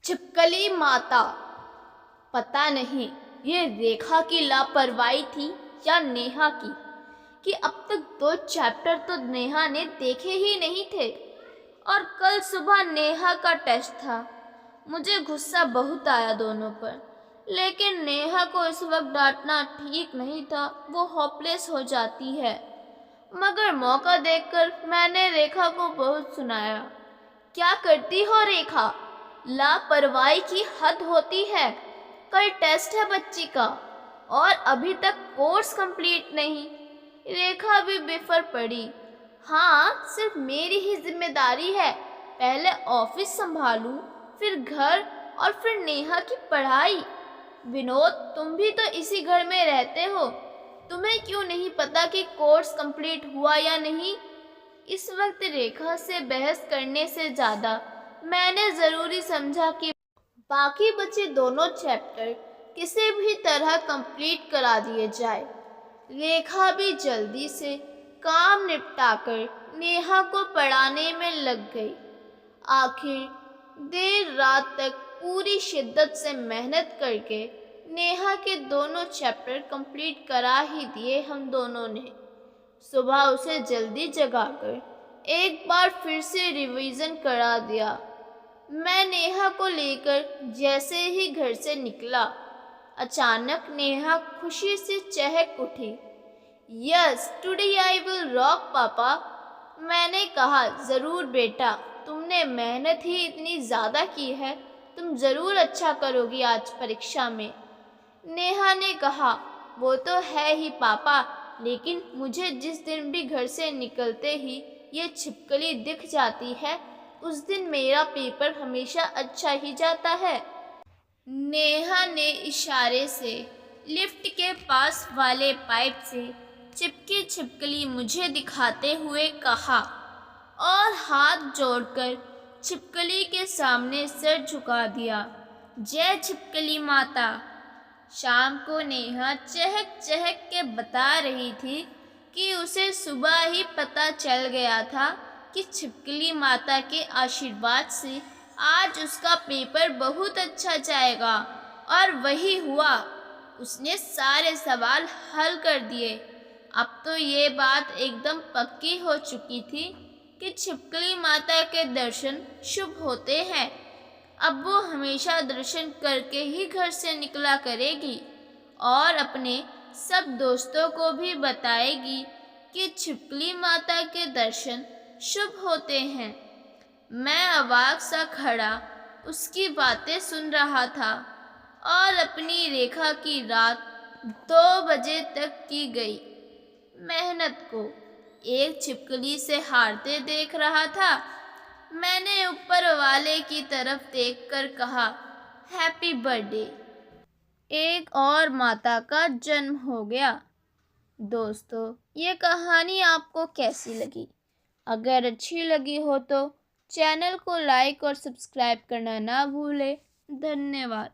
छिपकली माता। पता नहीं ये रेखा की लापरवाही थी या नेहा की कि अब तक 2 चैप्टर तो नेहा ने देखे ही नहीं थे और कल सुबह नेहा का टेस्ट था। मुझे गुस्सा बहुत आया दोनों पर, लेकिन नेहा को इस वक्त डांटना ठीक नहीं था, वो होपलेस हो जाती है। मगर मौका देखकर मैंने रेखा को बहुत सुनाया। क्या करती हो रेखा, लापरवाही की हद होती है। कल टेस्ट है बच्ची का और अभी तक कोर्स कंप्लीट नहीं। रेखा भी बेफर पड़ी। हाँ, सिर्फ मेरी ही जिम्मेदारी है, पहले ऑफिस संभालूं, फिर घर और फिर नेहा की पढ़ाई। विनोद, तुम भी तो इसी घर में रहते हो, तुम्हें क्यों नहीं पता कि कोर्स कंप्लीट हुआ या नहीं। इस वक्त रेखा से बहस करने से ज़्यादा मैंने ज़रूरी समझा कि बाकी बचे दोनों चैप्टर किसी भी तरह कंप्लीट करा दिए जाए। रेखा भी जल्दी से काम निपटाकर नेहा को पढ़ाने में लग गई। आखिर देर रात तक पूरी शिद्दत से मेहनत करके नेहा के दोनों चैप्टर कंप्लीट करा ही दिए हम दोनों ने। सुबह उसे जल्दी जगाकर एक बार फिर से रिवीजन करा दिया। मैं नेहा को लेकर जैसे ही घर से निकला, अचानक नेहा खुशी से चहक उठी। Yes, today I will rock पापा। मैंने कहा, ज़रूर बेटा, तुमने मेहनत ही इतनी ज़्यादा की है, तुम ज़रूर अच्छा करोगी आज परीक्षा में। नेहा ने कहा, वो तो है ही पापा, लेकिन मुझे जिस दिन भी घर से निकलते ही ये छिपकली दिख जाती है, उस दिन मेरा पेपर हमेशा अच्छा ही जाता है। नेहा ने इशारे से लिफ्ट के पास वाले पाइप से चिपकी छिपकली मुझे दिखाते हुए कहा और हाथ जोड़कर छिपकली के सामने सर झुका दिया। जय छिपकली माता। शाम को नेहा चहक चहक के बता रही थी कि उसे सुबह ही पता चल गया था कि छिपकली माता के आशीर्वाद से आज उसका पेपर बहुत अच्छा जाएगा, और वही हुआ। उसने सारे सवाल हल कर दिए। अब तो ये बात एकदम पक्की हो चुकी थी कि छिपकली माता के दर्शन शुभ होते हैं। अब वो हमेशा दर्शन करके ही घर से निकला करेगी और अपने सब दोस्तों को भी बताएगी कि छिपकली माता के दर्शन शुभ होते हैं। मैं अवाक सा खड़ा उसकी बातें सुन रहा था और अपनी रेखा की रात 2 बजे तक की गई मेहनत को एक छिपकली से हारते देख रहा था। मैंने ऊपर वाले की तरफ देखकर कहा, हैप्पी बर्थडे। एक और माता का जन्म हो गया। दोस्तों, ये कहानी आपको कैसी लगी? अगर अच्छी लगी हो तो चैनल को लाइक और सब्सक्राइब करना ना भूलें। धन्यवाद।